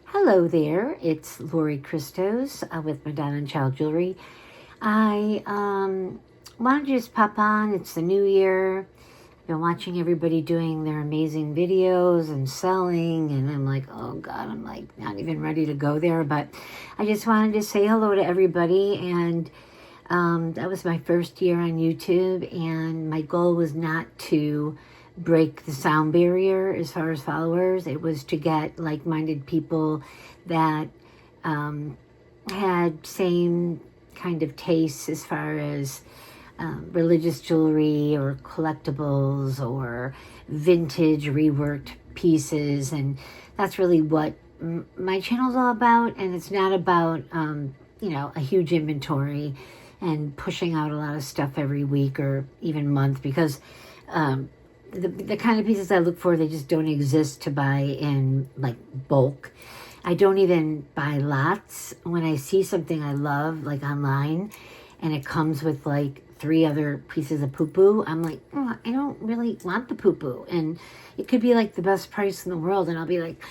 Hello there, it's Lori Christos with Madonna and Child Jewelry. I wanted to just pop on. It's the new year. I've been watching everybody doing their amazing videos and selling, and I'm like, oh God, I'm like not even ready to go there. But I just wanted to say hello to everybody, and that was my first year on YouTube, and my goal was not to break the sound barrier as far as followers. It was to get like-minded people that had same kind of tastes as far as religious jewelry or collectibles or vintage reworked pieces. And that's really what my channel's all about. And it's not about a huge inventory and pushing out a lot of stuff every week or even month, because the kind of pieces I look for, they just don't exist to buy in like bulk. I don't even buy lots. When I see something I love, like online, and it comes with like 3 other pieces of poo-poo, I'm like, oh, I don't really want the poo-poo. And it could be like the best price in the world, and I'll be like,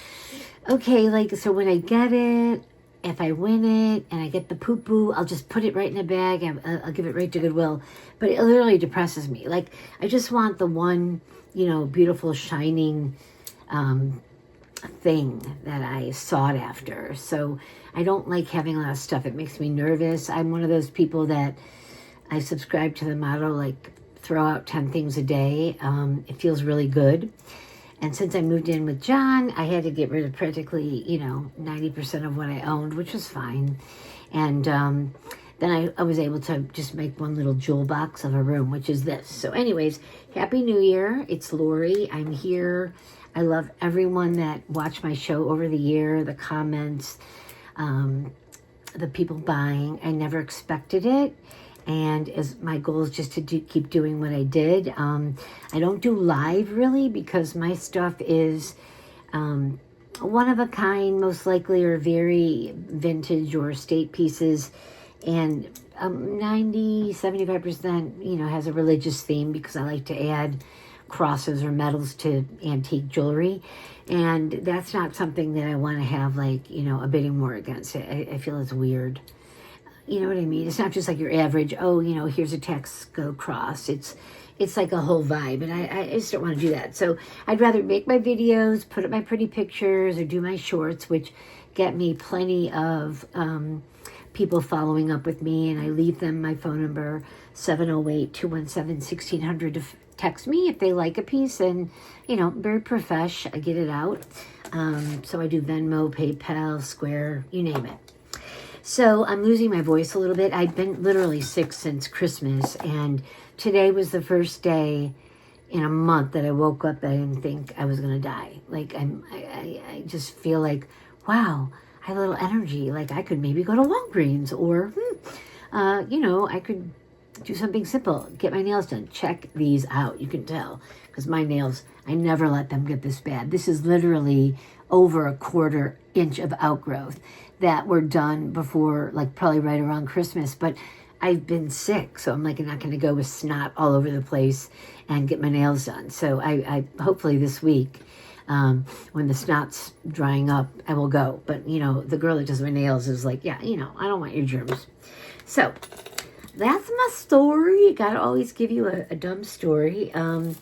okay, like, so when I get it, if I win it and I get the poo-poo, I'll just put it right in a bag and I'll give it right to Goodwill. But it literally depresses me. Like, I just want the one, beautiful, shining thing that I sought after. So I don't like having a lot of stuff. It makes me nervous. I'm one of those people that I subscribe to the motto, like, throw out 10 things a day. It feels really good. And since I moved in with John, I had to get rid of practically, 90% of what I owned, which was fine. And then I was able to just make one little jewel box of a room, which is this. So anyways, Happy New Year. It's Lori. I'm here. I love everyone that watched my show over the year, the comments, the people buying. I never expected it. And as my goal is just to keep doing what I did. I don't do live really, because my stuff is one of a kind, most likely, or very vintage or estate pieces. And 75%, has a religious theme, because I like to add crosses or medals to antique jewelry. And that's not something that I want to have like, a bidding war against. I feel it's weird. You know what I mean? It's not just like your average, here's a Texaco cross. It's like a whole vibe, and I just don't want to do that. So I'd rather make my videos, put up my pretty pictures, or do my shorts, which get me plenty of people following up with me, and I leave them my phone number, 708-217-1600, to text me if they like a piece, and, very profesh. I get it out. So I do Venmo, PayPal, Square, you name it. So I'm losing my voice a little bit. I've been literally sick since Christmas, and today was the first day in a month that I woke up that I didn't think I was going to die. Like, I just feel like, wow, I have a little energy. Like, I could maybe go to Walgreens, or, I could do something simple. Get my nails done. Check these out. You can tell, because my nails, I never let them get this bad. This is literally over a 1/4 inch of outgrowth that were done before, like probably right around Christmas. But I've been sick, so I'm like not going to go with snot all over the place and get my nails done. So I hopefully this week, when the snot's drying up, I will go. But, the girl that does my nails is like, yeah, I don't want your germs. So that's my story. Got to always give you a dumb story. I'm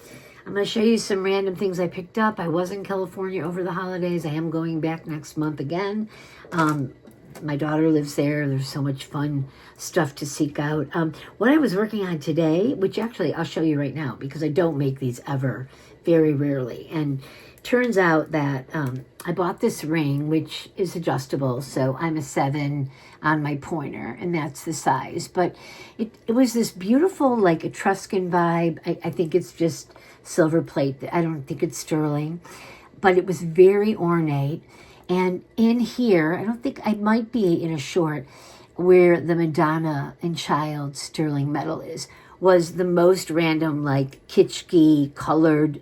going to show you some random things I picked up. I was in California over the holidays. I am going back next month again. My daughter lives there. There's so much fun stuff to seek out. What I was working on today, which actually I'll show you right now, because I don't make these ever, very rarely. And turns out that I bought this ring, which is adjustable. So I'm a 7 on my pointer, and that's the size. But it was this beautiful, like, Etruscan vibe. I think it's just silver plate. I don't think it's sterling. But it was very ornate. And in here, I don't think, I might be in a short where the Madonna and Child sterling metal was the most random, like, kitschy, colored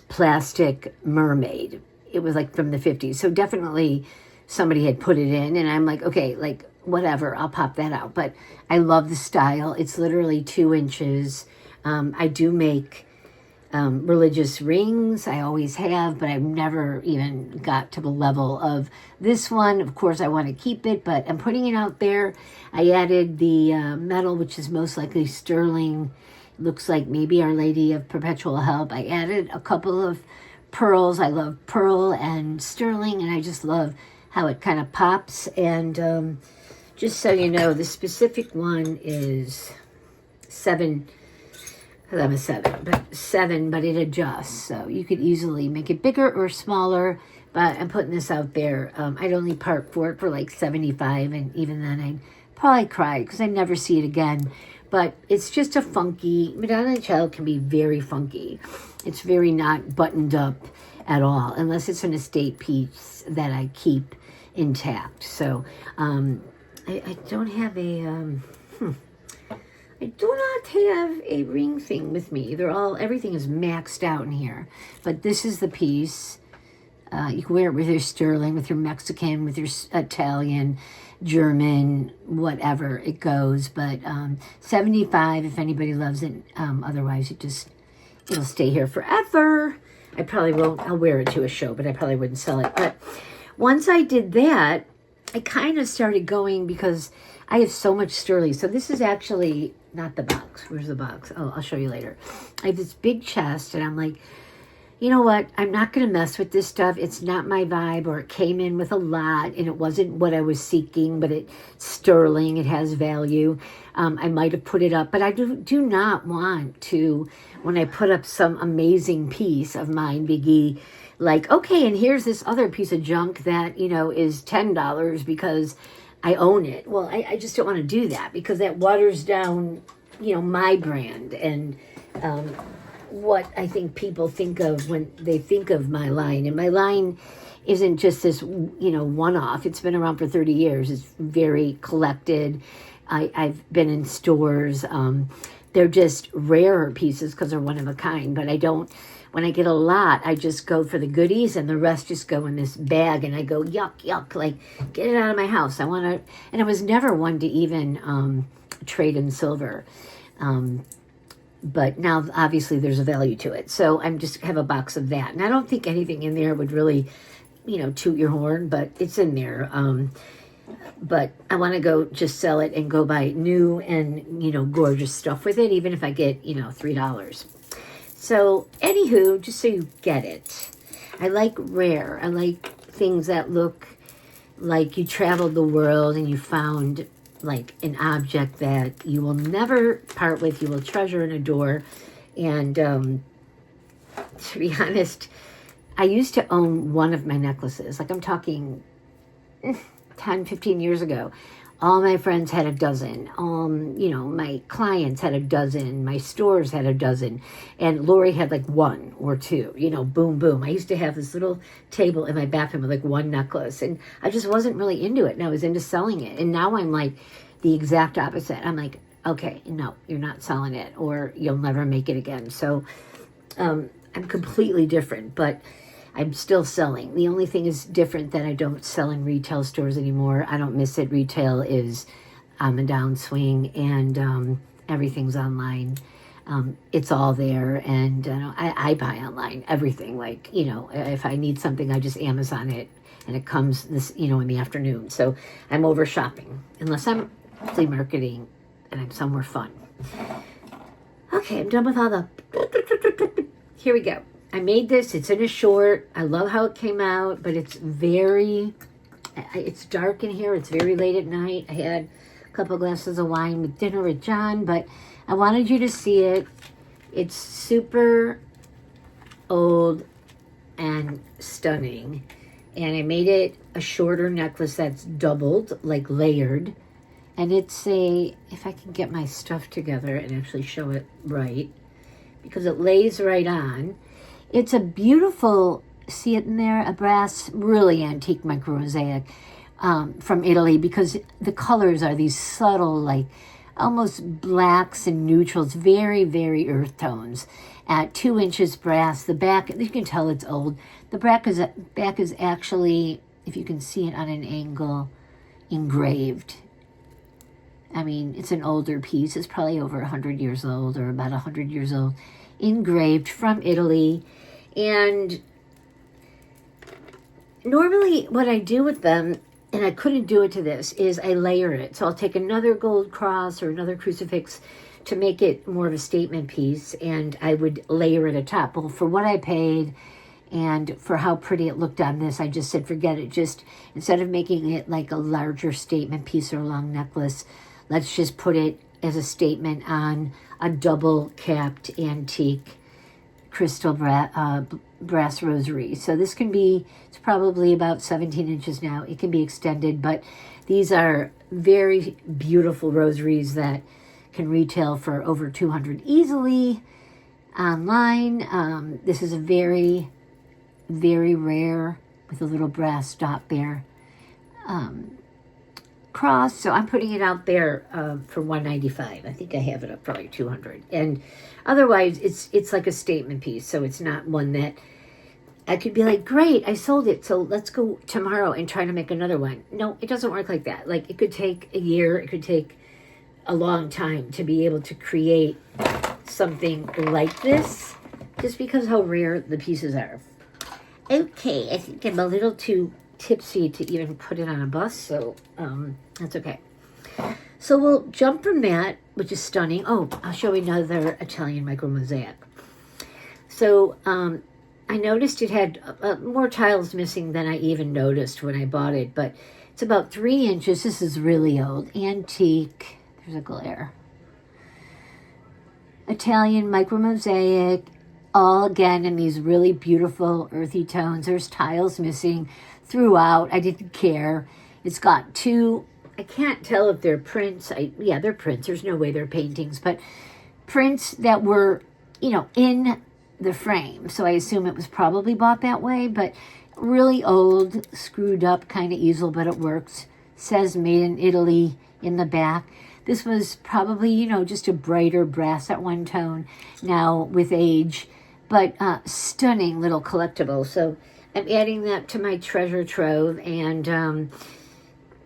plastic mermaid. It was like from the 50s. So definitely somebody had put it in, and I'm like, okay, like, whatever, I'll pop that out. But I love the style. It's literally 2 inches. I do make religious rings. I always have, but I've never even got to the level of this one. Of course, I want to keep it, but I'm putting it out there. I added the metal, which is most likely sterling. Looks like maybe Our Lady of Perpetual Help. I added a couple of pearls. I love pearl and sterling, and I just love how it kind of pops. And just so you know, the specific one is 7. I'm a 7, but it adjusts. So you could easily make it bigger or smaller, but I'm putting this out there. I'd only part for it for like 75, and even then I'd probably cry because I'd never see it again. But it's just a funky, Madonna Child can be very funky. It's very not buttoned up at all, unless it's an estate piece that I keep intact. So I don't have a... I do not have a ring thing with me. Everything is maxed out in here. But this is the piece. You can wear it with your sterling, with your Mexican, with your Italian, German, whatever it goes. But 75 if anybody loves it. Otherwise, it'll stay here forever. I probably won't. I'll wear it to a show, but I probably wouldn't sell it. But once I did that, I kind of started going because I have so much sterling. So this is actually not the box. Where's the box? Oh, I'll show you later. I have this big chest, and I'm like, you know what? I'm not going to mess with this stuff. It's not my vibe, or it came in with a lot, and it wasn't what I was seeking, but it's sterling. It has value. I might have put it up, but I do not want to, when I put up some amazing piece of mine, Biggie, like, okay, and here's this other piece of junk that, is $10 because I own it. Well, I just don't want to do that because that waters down, my brand and what I think people think of when they think of my line. And my line isn't just this, one-off. It's been around for 30 years. It's very collected. I've been in stores. They're just rarer pieces because they're one of a kind. But when I get a lot, I just go for the goodies, and the rest just go in this bag, and I go, yuck, like, get it out of my house. And I was never one to even trade in silver. But now, obviously, there's a value to it. So I'm just have a box of that. And I don't think anything in there would really, toot your horn, but it's in there. But I want to go just sell it and go buy new and, gorgeous stuff with it, even if I get, $3. So, anywho, just so you get it, I like rare. I like things that look like you traveled the world and you found like an object that you will never part with, you will treasure and adore. And to be honest, I used to own one of my necklaces. Like I'm talking 10, 15 years ago. All my friends had a dozen. My clients had a dozen. My stores had a dozen. And Lori had like one or two, boom, boom. I used to have this little table in my bathroom with like one necklace. And I just wasn't really into it. And I was into selling it. And now I'm like the exact opposite. I'm like, okay, no, you're not selling it or you'll never make it again. So I'm completely different. But I'm still selling. The only thing is different that I don't sell in retail stores anymore. I don't miss it. Retail is on the downswing, and everything's online. It's all there, and I buy online everything. Like, if I need something, I just Amazon it, and it comes in the afternoon. So I'm over shopping, unless I'm flea marketing and I'm somewhere fun. Okay, I'm done with all the... Here we go. I made this. It's in a short. I love how it came out, but it's dark in here. It's very late at night. I had a couple glasses of wine with dinner with John, but I wanted you to see it. It's super old and stunning. And I made it a shorter necklace that's doubled, like layered. And it's if I can get my stuff together and actually show it right, because it lays right on. It's a beautiful, see it in there, a brass, really antique micromosaic from Italy, because the colors are these subtle, like almost blacks and neutrals, very, very earth tones. At 2 inches brass, the back, you can tell it's old. The back is actually, if you can see it on an angle, engraved. I mean, it's an older piece. It's probably over 100 years old or about 100 years old. engraved from Italy. And normally what I do with them, and I couldn't do it to this, is I layer it. So I'll take another gold cross or another crucifix to make it more of a statement piece, and I would layer it atop. Well, for what I paid and for how pretty it looked on this, I just said, forget it. Just instead of making it like a larger statement piece or a long necklace, let's just put it as a statement on a double capped antique crystal brass rosary. So this can be, it's probably about 17 inches now. It can be extended, but these are very beautiful rosaries that can retail for over $200 easily online. This is a very, very rare with a little brass dot there cross. So I'm putting it out there for $195. I think I have it up probably $200. And otherwise, it's like a statement piece. So it's not one that I could be like, great, I sold it, so let's go tomorrow and try to make another one. No, it doesn't work like that. Like, it could take a year. It could take a long time to be able to create something like this, just because how rare the pieces are. Okay, I think I'm a little too tipsy to even put it on a bus, so that's okay. So we'll jump from that, which is stunning. Oh, I'll show you another Italian micro mosaic. So I noticed it had more tiles missing than I even noticed when I bought it, but it's about 3 inches. This is really old, antique. There's a glare. Italian micro mosaic, all again in these really beautiful earthy tones. There's tiles missing throughout. I didn't care. It's got two, I can't tell if they're prints. Yeah, they're prints. There's no way they're paintings, but prints that were, in the frame. So I assume it was probably bought that way, but really old, screwed up kind of easel, but it works. Says made in Italy in the back. This was probably, just a brighter brass at one tone now with age, but stunning little collectible. So I'm adding that to my treasure trove, and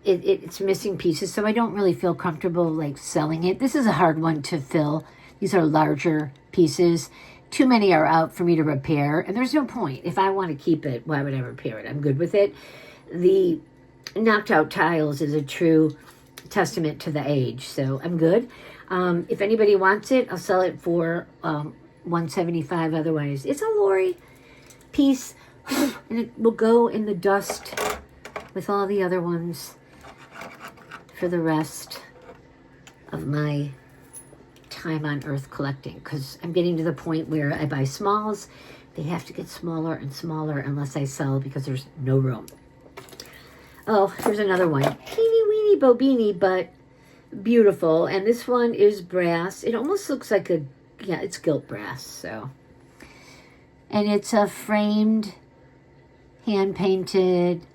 it's missing pieces, so I don't really feel comfortable like selling it. This is a hard one to fill. These are larger pieces. Too many are out for me to repair, and there's no point. If I want to keep it, why would I repair it? I'm good with it. The knocked out tiles is a true testament to the age, so I'm good. If anybody wants it, I'll sell it for $175. Otherwise, it's a Lori piece, and it will go in the dust with all the other ones for the rest of my time on earth collecting, because I'm getting to the point where I buy smalls. They have to get smaller and smaller unless I sell, because there's no room. Oh, here's another one. Teeny weeny bobini, but beautiful. And this one is brass. It almost looks like it's gilt brass. So, and it's a framed, hand-painted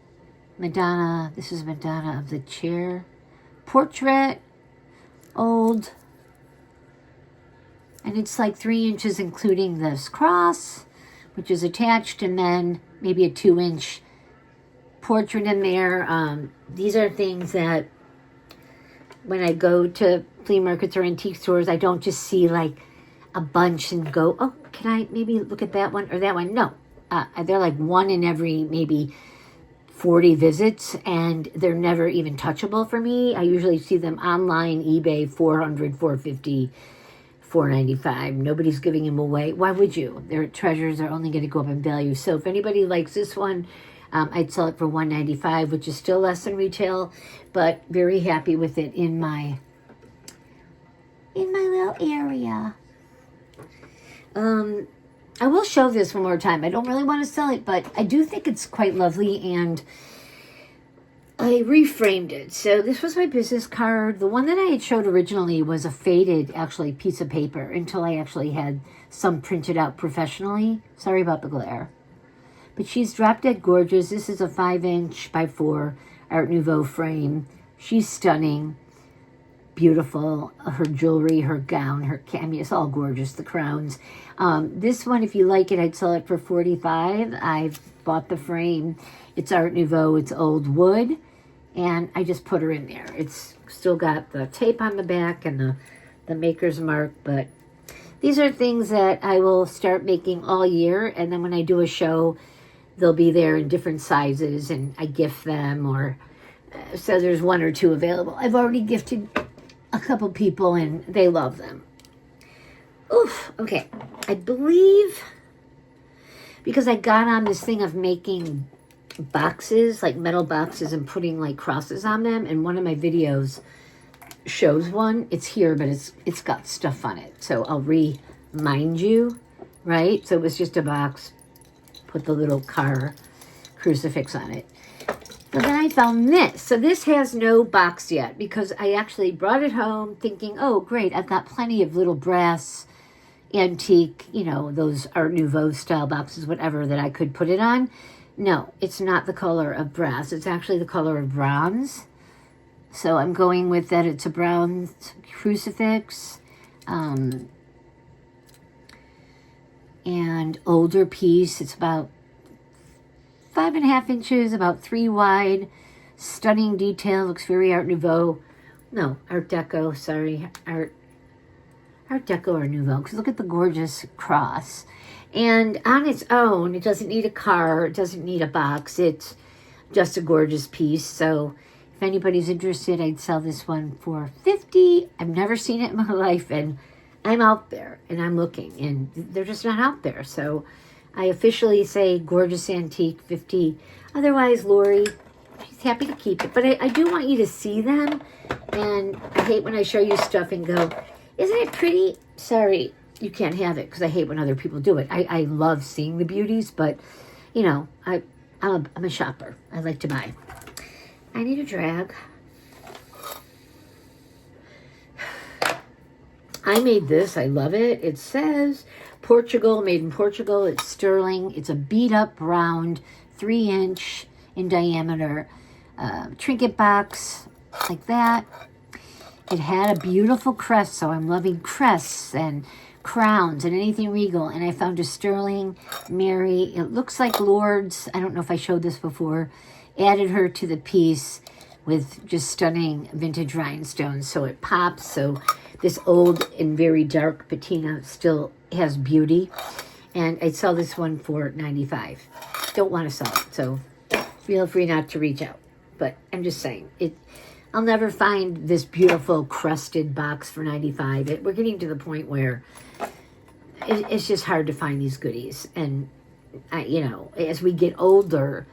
Madonna. This is Madonna of the Chair portrait. Old. And it's like 3 inches, including this cross, which is attached, and then maybe a 2-inch portrait in there. These are things that when I go to flea markets or antique stores, I don't just see like a bunch and go, oh, can I maybe look at that one or that one? No, they're like one in every maybe 40 visits, and they're never even touchable for me. I usually see them online, eBay, $400, $450, $495. Nobody's giving them away. Why would you? Their treasures are only going to go up in value. So if anybody likes this one, I'd sell it for $195, which is still less than retail, but very happy with it in my little area. I will show this one more time. I don't really want to sell it, but I do think it's quite lovely, and I reframed it. So this was my business card. The one that I had showed originally was a faded, actually, piece of paper until I actually had some printed out professionally. Sorry about the glare. But she's drop dead gorgeous. This is a 5-inch by 4 Art Nouveau frame. She's stunning. Beautiful. Her jewelry, her gown, her cameo, it's all gorgeous, the crowns. This one, if you like it, I'd sell it for $45. I've bought the frame. It's Art Nouveau. It's old wood. And I just put her in there. It's still got the tape on the back and the maker's mark, but these are things that I will start making all year, and then when I do a show, they'll be there in different sizes, and I gift them, or so there's 1 or 2 available. I've already gifted a couple people, and they love them. Oof, okay. I believe, because I got on this thing of making boxes, like metal boxes, and putting like crosses on them, and one of my videos shows one. It's here, but it's got stuff on it, so I'll remind you, right? So it was just a box, put the little car crucifix on it. But then I found this. So this has no box yet, because I actually brought it home thinking, oh great, I've got plenty of little brass antique, you know, those Art Nouveau style boxes, whatever, that I could put it on. No, it's not the color of brass. It's actually the color of bronze. So I'm going with that. It's a bronze crucifix. And older piece. It's about 5.5 inches, about 3 wide. Stunning detail. Looks very Art Nouveau. No, Art Deco. Sorry. Art Deco or Nouveau. Because look at the gorgeous cross. And on its own, it doesn't need a car. It doesn't need a box. It's just a gorgeous piece. So if anybody's interested, I'd sell this one for $50. I've never seen it in my life, and I'm out there, and I'm looking, and they're just not out there. So I officially say gorgeous antique, $50. Otherwise, Lori, she's happy to keep it. But I do want you to see them, and I hate when I show you stuff and go, isn't it pretty? Sorry, you can't have it, because I hate when other people do it. I love seeing the beauties, but, you know, I'm a shopper. I like to buy. I need a drag. I made this. I love it. It says Portugal, made in Portugal. It's sterling. It's a beat up round, 3-inch in diameter trinket box like that. It had a beautiful crest, so I'm loving crests and crowns and anything regal. And I found a sterling Mary. It looks like Lourdes. I don't know if I showed this before. Added her to the piece with just stunning vintage rhinestones, so it pops. So this old and very dark patina still has beauty. And I'd sell this one for $95. Don't want to sell it, so feel free not to reach out. But I'm just saying, I'll never find this beautiful crusted box for $95. We're getting to the point where it's just hard to find these goodies. And, you know, as we get older,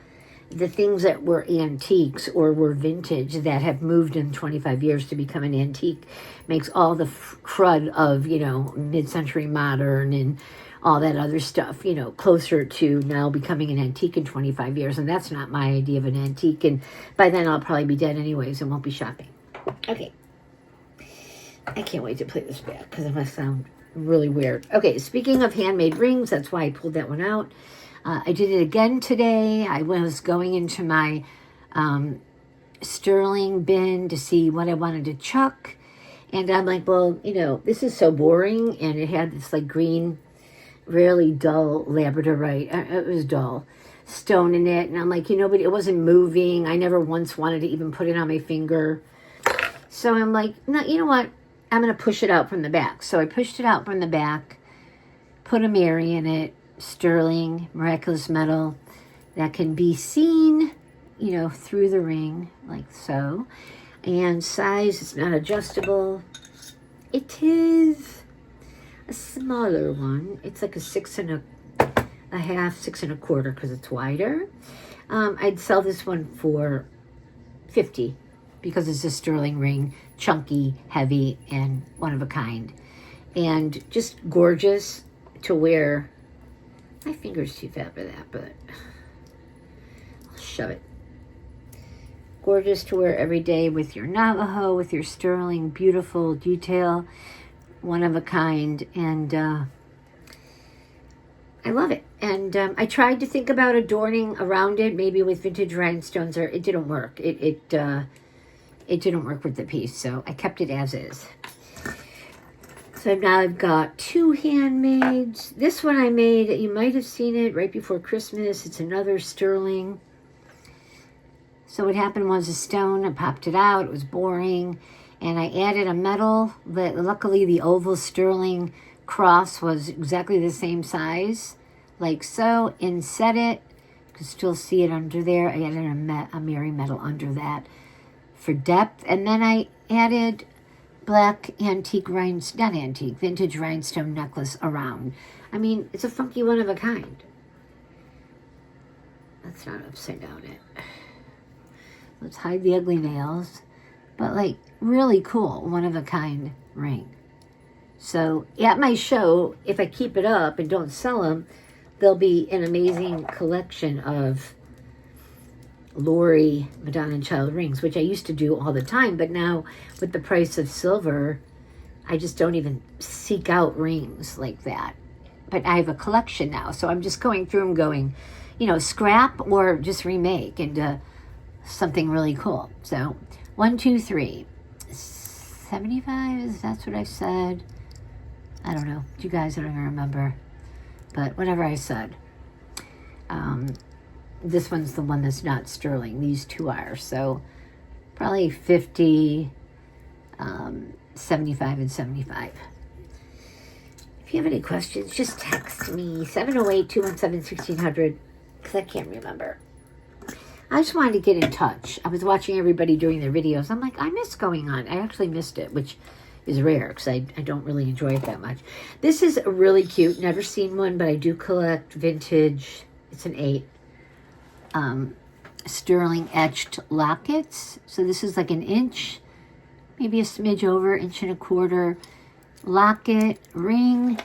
the things that were antiques or were vintage that have moved in 25 years to become an antique makes all the crud of, you know, mid-century modern and all that other stuff, you know, closer to now becoming an antique in 25 years. And that's not my idea of an antique. And by then I'll probably be dead anyways and won't be shopping. Okay. I can't wait to play this back because it must sound really weird. Okay, speaking of handmade rings, that's why I pulled that one out. I did it again today. I was going into my sterling bin to see what I wanted to chuck. And I'm like, well, you know, this is so boring. And it had this like green, really dull labradorite. It was dull. Stone in it. And I'm like, you know, but it wasn't moving. I never once wanted to even put it on my finger. So I'm like, no, you know what? I'm going to push it out from the back. So I pushed it out from the back, put a Mary in it. Sterling, miraculous metal that can be seen, you know, through the ring, like so. And size, it's not adjustable. It is a smaller one. It's like a 6 1/2, 6 1/4, because it's wider. I'd sell this one for $50 because it's a sterling ring, chunky, heavy, and one of a kind. And just gorgeous to wear. My finger's too fat for that, but I'll shove it. Gorgeous to wear every day with your Navajo, with your sterling, beautiful detail, one of a kind, and I love it. And I tried to think about adorning around it, maybe with vintage rhinestones, or it didn't work. It didn't work with the piece, so I kept it as is. So now I've got 2 handmaids. This one I made, you might have seen it right before Christmas. It's another sterling. So what happened was a stone, I popped it out, it was boring, and I added a metal. Luckily the oval sterling cross was exactly the same size, like so, inset it. You can still see it under there. I added a Mary metal under that for depth. And then I added black antique not antique, vintage rhinestone necklace around. I mean, it's a funky one of a kind. That's not upside down it. Let's hide the ugly nails. But like, really cool, one of a kind ring. So at my show, if I keep it up and don't sell them, there'll be an amazing collection of Lori Madonna and Child rings, which I used to do all the time. But now with the price of silver, I just don't even seek out rings like that. But I have a collection now. So I'm just going through them going, you know, scrap or just remake into something really cool. So 1, 2, 3. 75, that's what I said. I don't know. You guys don't even remember. But whatever I said. This one's the one that's not sterling. These two are. So probably 50, 75, and 75. If you have any questions, just text me. 708-217-1600. Because I can't remember. I just wanted to get in touch. I was watching everybody doing their videos. I'm like, I miss going on. I actually missed it, which is rare because I don't really enjoy it that much. This is really cute. Never seen one, but I do collect vintage. It's an 8. Sterling etched lockets. So this is like an inch, maybe a smidge over, 1.25 locket ring.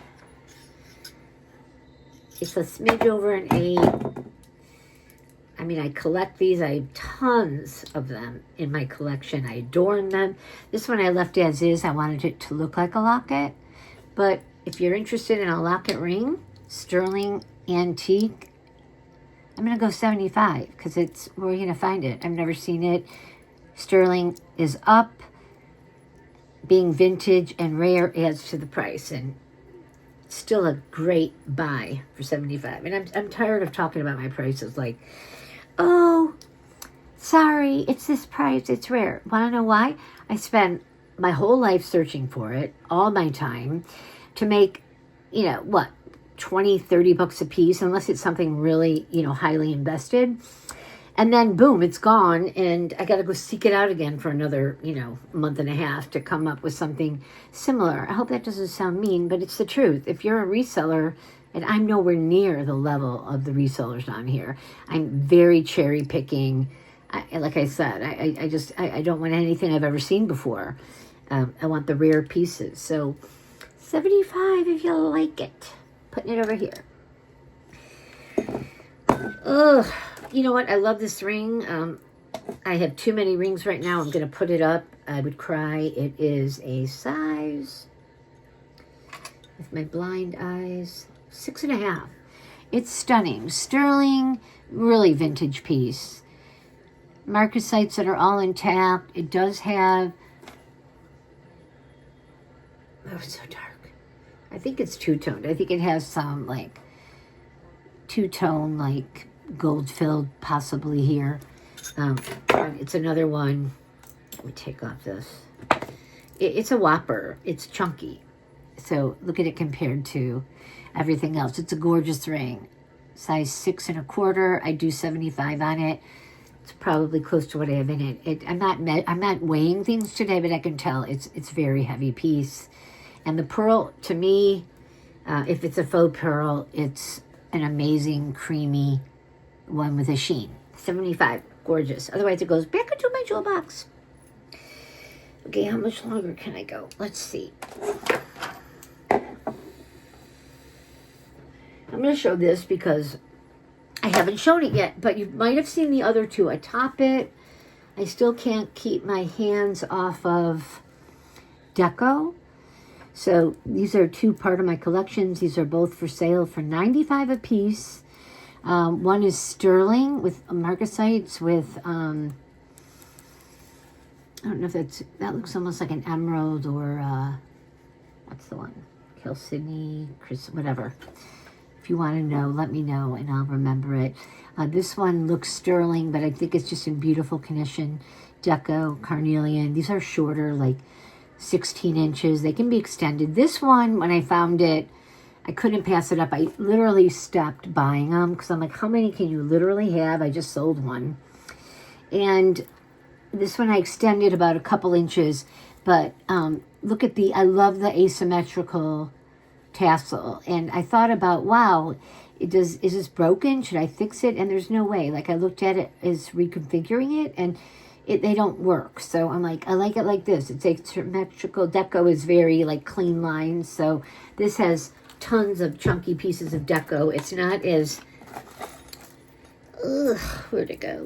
It's a smidge over an 8. I mean, I collect these. I have tons of them in my collection. I adorn them. This one I left as is. I wanted it to look like a locket. But if you're interested in a locket ring, sterling antique, I'm going to go 75 because it's where are you going to find it? I've never seen it. Sterling is up. Being vintage and rare adds to the price. And still a great buy for 75. And I'm tired of talking about my prices like, oh, sorry, it's this price, it's rare. Want to know why? I spent my whole life searching for it, all my time, to make, you know, what, 20, 30 bucks a piece, unless it's something really, you know, highly invested. And then, boom, it's gone, and I got to go seek it out again for another, you know, month and a half to come up with something similar. I hope that doesn't sound mean, but it's the truth. If you're a reseller, and I'm nowhere near the level of the resellers on here. I'm very cherry picking. Like I said, I don't want anything I've ever seen before. I want the rare pieces. So 75 if you like it. Putting it over here. Ugh. You know what? I love this ring. I have too many rings right now. I'm going to put it up. I would cry. It is a size, with my blind eyes, 6.5. It's stunning. Sterling, really vintage piece. Marcasites that are all intact. It does have, oh, it's so dark. I think it's two-toned. I think it has some, like, two-tone, like, gold-filled possibly here. It's another one. Let me take off this. It's a whopper. It's chunky. So look at it compared to everything else. It's a gorgeous ring. Size 6.25. I do 75 on it. It's probably close to what I have in it. I'm not weighing things today, but I can tell it's very heavy piece. And the pearl, to me, if it's a faux pearl, it's an amazing creamy one with a sheen. 75, gorgeous. Otherwise, it goes back into my jewel box. Okay, how much longer can I go? Let's see. I'm going to show this because I haven't shown it yet, but you might have seen the other two. I top it. I still can't keep my hands off of deco. So these are two part of my collections. These are both for sale for $95 a piece. One is sterling with marcasites with, I don't know if that looks almost like an emerald or, what's the one? Chalcedony, whatever. If you want to know, let me know and I'll remember it. This one looks sterling, but I think it's just in beautiful condition. Deco, carnelian. These are shorter, like 16 inches. They can be extended. This one, when I found it, I couldn't pass it up. I literally stopped buying them because I'm like, how many can you literally have? I just sold one. And this one I extended about a couple inches. But look at I love the asymmetrical tassel. And I thought about, wow, is this broken? Should I fix it? And there's no way. Like, I looked at it as reconfiguring it, and they don't work. So I'm like, I like it like this. It's asymmetrical. Deco is very like clean lines. So this has tons of chunky pieces of deco. It's not as, where'd it go?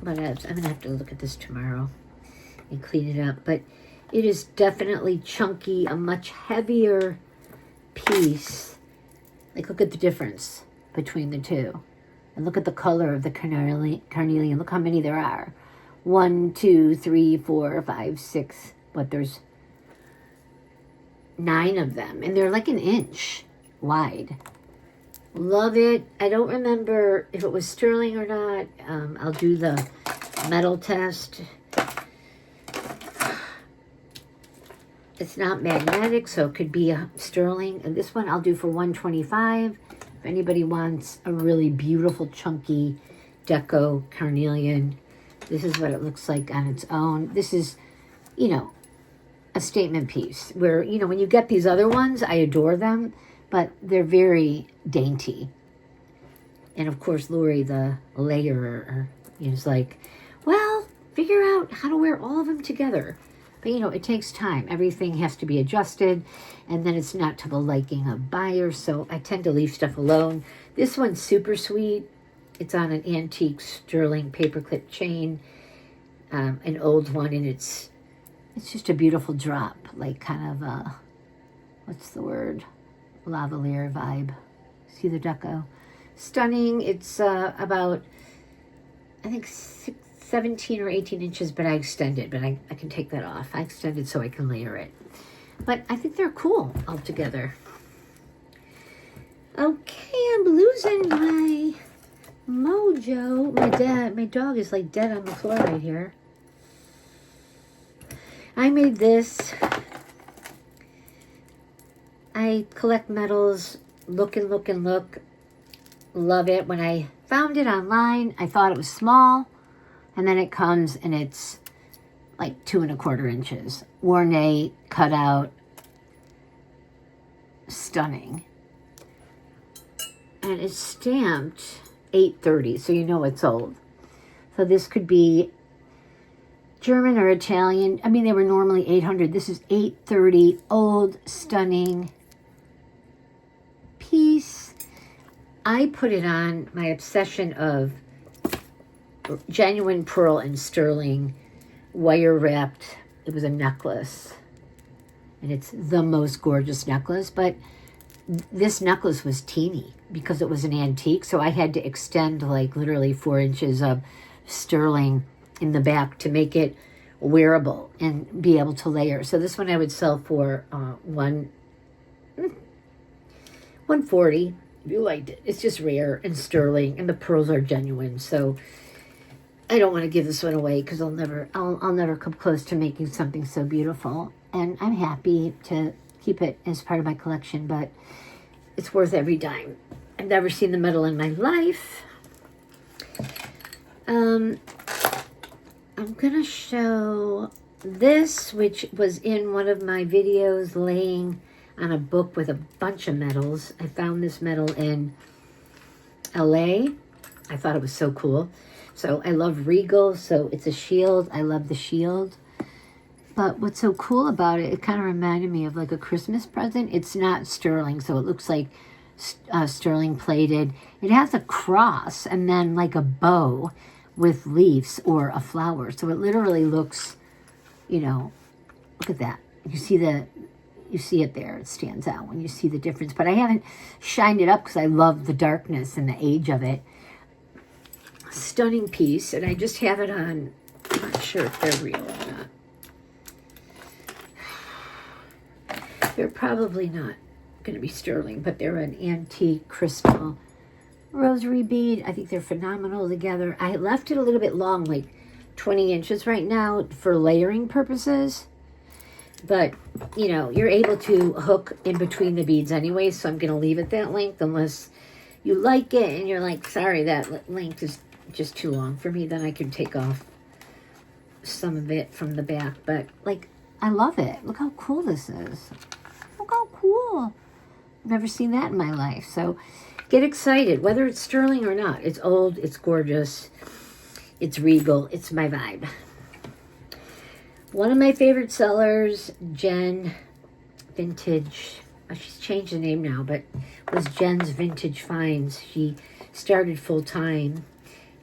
But I'm going to have to look at this tomorrow and clean it up. But it is definitely chunky, a much heavier piece. Like, look at the difference between the two. And look at the color of the carnelian. Look how many there are. 1, 2, 3, 4, 5, 6. But there's 9 of them. And they're like an inch wide. Love it. I don't remember if it was sterling or not. I'll do the metal test. It's not magnetic, so it could be a sterling. And this one I'll do for $125. If anybody wants a really beautiful, chunky deco carnelian, this is what it looks like on its own. This is, you know, a statement piece where, you know, when you get these other ones, I adore them, but they're very dainty. And of course, Lori, the layerer, is like, well, figure out how to wear all of them together. But, you know, it takes time. Everything has to be adjusted, and then it's not to the liking of buyers, so I tend to leave stuff alone. This one's super sweet. It's on an antique sterling paperclip chain, an old one, and it's just a beautiful drop, like kind of a, what's the word, lavalier vibe. See the deco? Stunning. It's about, I think, 17 or 18 inches, but I extended, but I can take that off. I extended so I can layer it. But I think they're cool altogether. Okay, I'm losing my mojo. My dog is like dead on the floor right here. I made this. I collect metals, look and look and look. Love it. When I found it online, I thought it was small. And then it comes and it's like 2 1/4 inches. Ornate, cut out, stunning. And it's stamped 830, so you know it's old. So this could be German or Italian. I mean, they were normally 800. This is 830, old, stunning piece. I put it on my obsession of genuine pearl and sterling wire wrapped. It was a necklace, and it's the most gorgeous necklace, but this necklace was teeny because it was an antique, so I had to extend like literally 4 inches of sterling in the back to make it wearable and be able to layer. So this one I would sell for $140 if you liked it. It's just rare and sterling, and the pearls are genuine, so I don't want to give this one away because I'll never come close to making something so beautiful. And I'm happy to keep it as part of my collection, but it's worth every dime. I've never seen the metal in my life. I'm going to show this, which was in one of my videos laying on a book with a bunch of metals. I found this metal in LA. I thought it was so cool. So I love Regal, so it's a shield. I love the shield. But what's so cool about it, it kind of reminded me of like a Christmas present. It's not sterling, so it looks like sterling plated. It has a cross and then like a bow with leaves or a flower. So it literally looks, you know, look at that. You see it there. It stands out when you see the difference. But I haven't shined it up because I love the darkness and the age of it. Stunning piece, and I just have it on. I'm not sure if they're real or not. They're probably not going to be sterling, but they're an antique crystal rosary bead. I think they're phenomenal together. I left it a little bit long, like 20 inches right now for layering purposes. But, you know, you're able to hook in between the beads anyway, so I'm going to leave it that length unless you like it and you're like, sorry, that length is just too long for me. Then I can take off some of it from the back. But, like, I love it. Look how cool this is. Look how cool. I've never seen that in my life. So get excited, whether it's sterling or not. It's old, it's gorgeous, it's regal, it's my vibe. One of my favorite sellers, Jen Vintage, she's changed the name now, but was Jen's Vintage Finds. She started full time,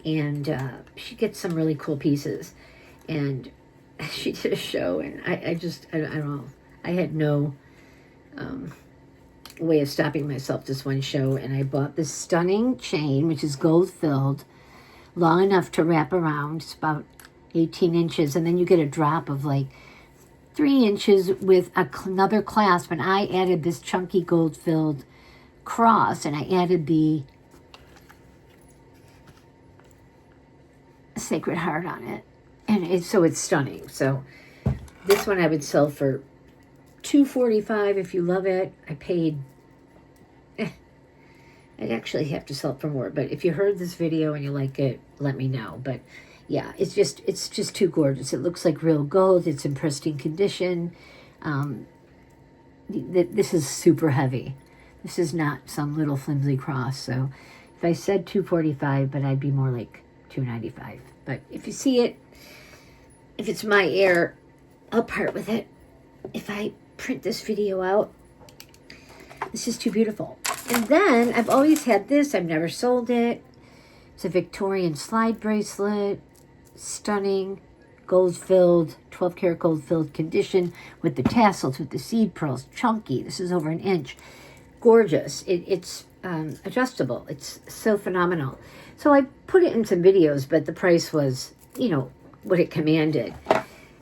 and she gets some really cool pieces. And she did a show, and I don't know. I had no way of stopping myself this one show, and I bought this stunning chain, which is gold filled, long enough to wrap around. It's about 18 inches, and then you get a drop of like 3 inches with another clasp, and I added this chunky gold filled cross, and I added the Sacred Heart on it, and it's stunning. So this one I would sell for $245 if you love it. I paid I'd actually have to sell it for more, but if you heard this video and you like it, let me know. But yeah, it's just too gorgeous. It looks like real gold. It's in pristine condition. This is super heavy. This is not some little flimsy cross. So if I said $245, but I'd be more like $295. But if you see it, if it's my air, I'll part with it. If I print this video out, this is too beautiful. And then I've always had this. I've never sold it. It's a Victorian slide bracelet. Stunning, gold filled, 12 karat gold filled condition with the tassels, with the seed pearls. Chunky. This is over an inch. Gorgeous. It's adjustable. It's so phenomenal. So I put it in some videos, but the price was, you know, what it commanded.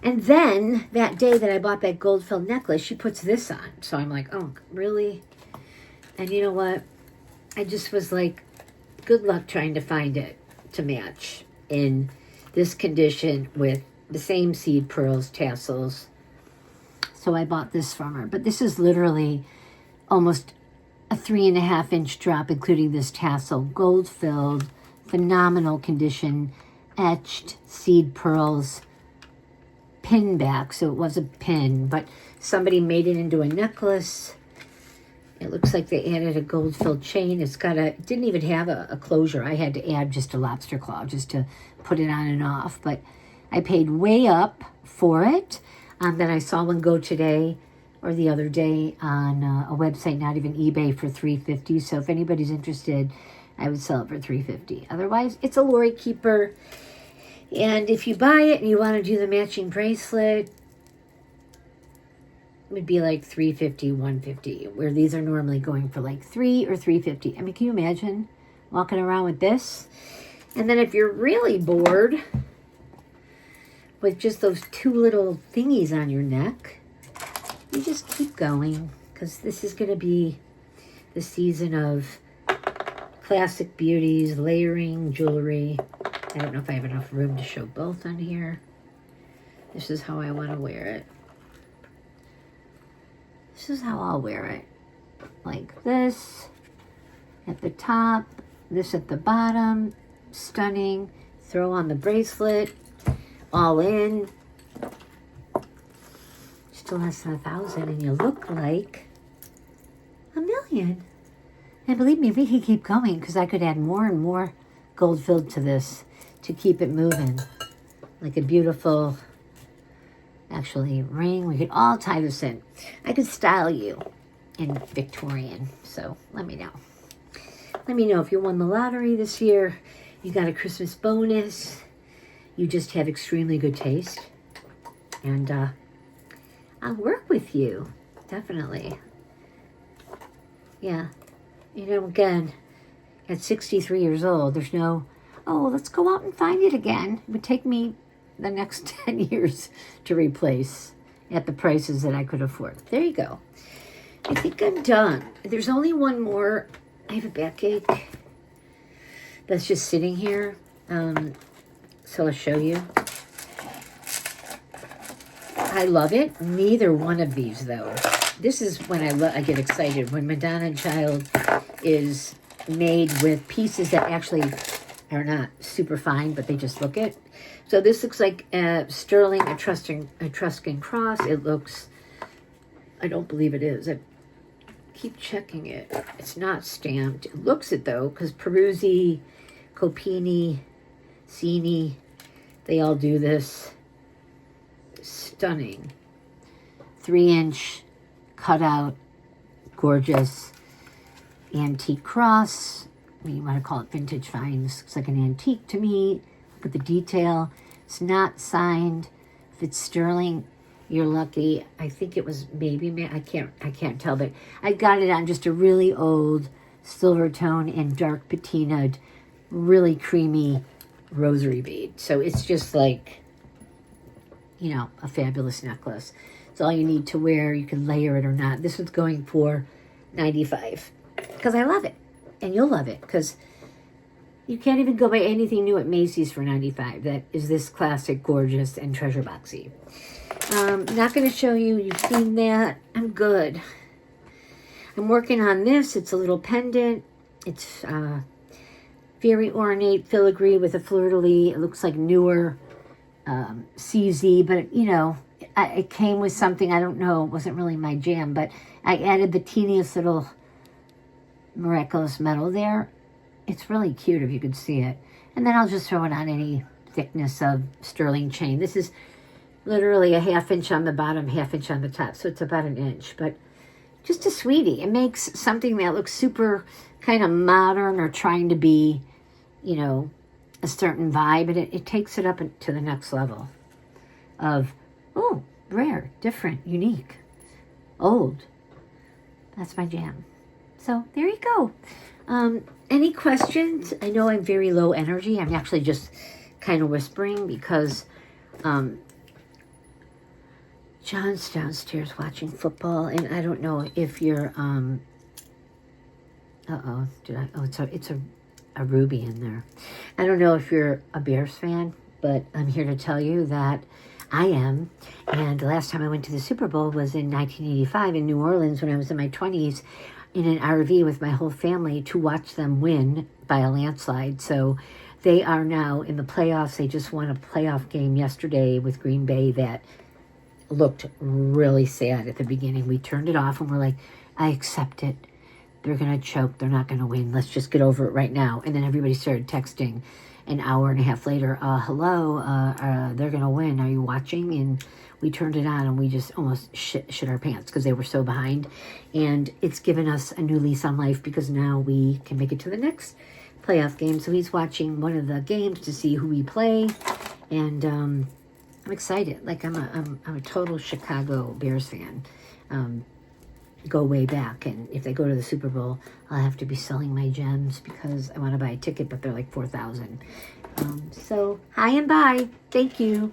And then that day that I bought that gold filled necklace, she puts this on. So I'm like, oh, really? And you know what? I just was like, good luck trying to find it to match in this condition with the same seed pearls, tassels. So I bought this from her. But this is literally almost a 3.5 inch drop, including this tassel. Gold filled, phenomenal condition, etched seed pearls, pin back. So it was a pin, but somebody made it into a necklace. It looks like they added a gold-filled chain. It didn't even have a closure. I had to add just a lobster claw just to put it on and off. But I paid way up for it. Then I saw one go today or the other day on a website, not even eBay, for $350. So if anybody's interested, I would sell it for $350. Otherwise, it's a Lori keeper. And if you buy it and you want to do the matching bracelet, would be like $350, $150, where these are normally going for like $300 or $350. I mean, can you imagine walking around with this? And then if you're really bored with just those two little thingies on your neck, you just keep going, because this is going to be the season of classic beauties, layering, jewelry. I don't know if I have enough room to show both on here. This is how I want to wear it. This is how I'll wear it. Like this at the top, this at the bottom. Stunning. Throw on the bracelet. All in. Still less than 1,000, and you look like $1 million. And believe me, we could keep going, because I could add more and more gold filled to this to keep it moving. Like a beautiful, actually, ring. We could all tie this in. I could style you in Victorian. So let me know. Let me know if you won the lottery this year. You got a Christmas bonus. You just have extremely good taste. And I'll work with you. Definitely. Yeah. You know, again, at 63 years old, there's no, oh, let's go out and find it again. It would take me the next 10 years to replace at the prices that I could afford. There you go. I think I'm done. There's only one more. I have a backache that's just sitting here. So I'll show you. I love it. Neither one of these, though. This is when I get excited. When Madonna Child is made with pieces that actually are not super fine, but they just look it. So this looks like sterling Etruscan cross. It looks, I don't believe it is. I keep checking it. It's not stamped. It looks it, though, because Peruzzi, Copini, Cini, they all do this. Stunning. 3-inch cutout, gorgeous antique cross. You want to call it vintage fine. This looks like an antique to me. Look at the detail. It's not signed. If it's sterling, you're lucky. I think it was maybe, I can't tell, but I got it on just a really old silver tone and dark patinaed, really creamy rosary bead. So it's just like, you know, a fabulous necklace. It's all you need to wear. You can layer it or not. This was going for $95 because I love it. And you'll love it because you can't even go buy anything new at Macy's for $95. That is this classic, gorgeous, and treasure boxy. Not going to show you. You've seen that. I'm good. I'm working on this. It's a little pendant. It's very ornate filigree with a fleur-de-lis. It looks like newer CZ, but you know, it came with something, I don't know, it wasn't really my jam, but I added the teeniest little miraculous metal there. It's really cute if you could see it. And then I'll just throw it on any thickness of sterling chain. This is literally a 1/2 inch on the bottom, 1/2 inch on the top, so it's about 1 inch, but just a sweetie. It makes something that looks super kind of modern or trying to be, you know, a certain vibe, and it takes it up to the next level of, oh, rare, different, unique, old. That's my jam. So there you go. Any questions? I know I'm very low energy. I'm actually just kind of whispering because John's downstairs watching football, and I don't know if you're, it's a ruby in there. I don't know if you're a Bears fan, but I'm here to tell you that I am. And the last time I went to the Super Bowl was in 1985 in New Orleans when I was in my 20s in an RV with my whole family to watch them win by a landslide. So they are now in the playoffs. They just won a playoff game yesterday with Green Bay that looked really sad at the beginning. We turned it off and we're like, I accept it. They're going to choke. They're not going to win. Let's just get over it right now. And then everybody started texting an hour and a half later, hello, they're going to win. Are you watching? And we turned it on and we just almost shit our pants because they were so behind. And it's given us a new lease on life because now we can make it to the next playoff game. So he's watching one of the games to see who we play. And I'm excited. Like I'm a total Chicago Bears fan. Go way back, and if they go to the Super Bowl, I'll have to be selling my gems because I want to buy a ticket, but they're like $4,000. So hi and bye. Thank you.